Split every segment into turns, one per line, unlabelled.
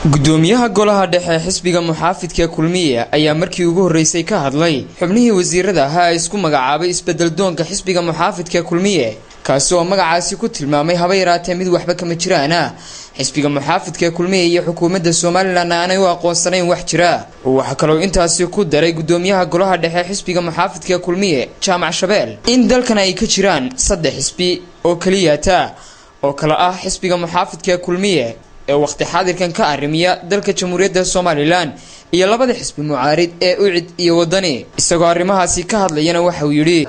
gudoomiyaha golaha dhexe xisbiga muxaafidka kulmiye ayaa markii ugu horeysay ka hadlay xubnihii wasiirada ahaa ee isku magacaabay isbedel doonka xisbiga muxaafidka kulmiye kaasi oo magacaasi ku tilmaamay haba yaraatee mid waxba kama jiraan xisbiga muxaafidka kulmiye iyo xukuumadda Soomaaliland aanay u aqoonsanayn wax jira waxa kale oo intaasi ku daray gudoomiyaha golaha dhexe xisbiga muxaafidka kulmiye Jaamac Shabeel in dalkan ay ka jiraan 3 xisbi oo kaliya oo kala ah xisbiga muxaafidka kulmiye ee waqti xaadirkan ka arrimiya dalka Jamhuuriyadda Soomaaliland iyo labada xisbi mucaarid ee UCID iyo wadani isagoo arrimahaasi ka hadlayana waxa uu yiri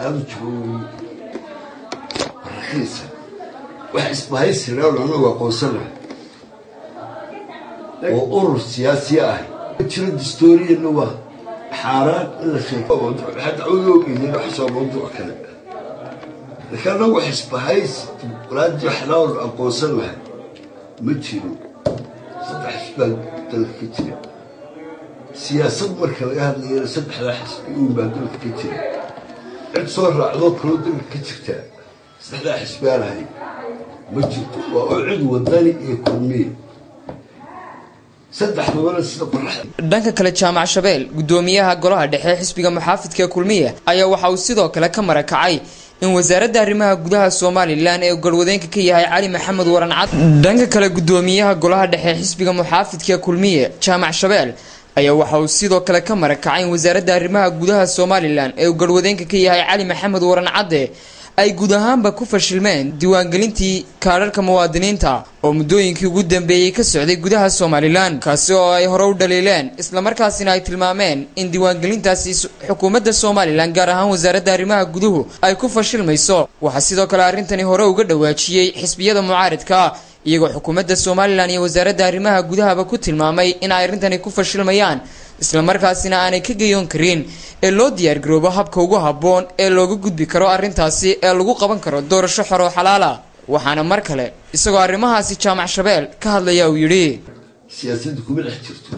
wax isbahaysi loo aqoonsana oo urur siyaasi ah jiro dastuuriyan waa xaaraan in la sheego hadda cudurkiisa wax soo mowduuc kale لكن هو حسب هايس ولاد يحلون أقوسن واحد متشيلو صدق حسب الكتير سياسة مركز هذا صدق على حسب يوم بعد الكتير عند صور عضو كلود الكتير صدق على حسب هاي متشيل وأعد وضاني يكوني صدق ولا صدق
dhanka kale Jaamac Shabeel gudoomiyaha golaha dhexe xisbiga muxaafidka kulmiye ayaa waxa uu sidoo kale ka marakacay in wasaaradda arrimaha gudaha Soomaaliland ee galwadeenka ka yahay Cali Maxamed Waran Cad dhanka kale gudoomiyaha golaha dhexe xisbiga muxaafidka kulmiye Jaamac Shabeel ayaa waxa uu sidoo kale ka marakacay in wasaaradda arrimaha gudaha Soomaaliland ee galwadeenka ka yahay Cali Maxamed Waran Cad ay guud ahaanba ku fashilmeen diiwaangelintii kaararka muwaadiniinta oo muddooyinkii ugu dambeeyay ka socday gudaha Soomaaliland kaasi oo ay hore u dhaleeleen isla markaasina ay tilmaameen in diiwaangelintaasi xukuumadda Soomaaliland gaar ahaan wasaaradda arrimaha guduhu ay ku fashilmayso waxa sidoo kale arrintani hore uga dhawaajiyay xisbiyada mucaaridka iyagoo xukuumadda Soomaaliland iyo wasaaradda arrimaha gudaha ku tilmaamay in ay arrintani ku fashilmayaan isla markaasina aanay ka gayoon karin ee loo diyaar garoobo habka ugu haboon ee looga gudbi karo arrintaasi ee lagu qaban karo doorasho xor oo xalaal ah waxaana mar kale isagoo arrimahaasi Jaamac Shabeel ka hadlaya uu yiri
siyaasaddu kuma dhex jirto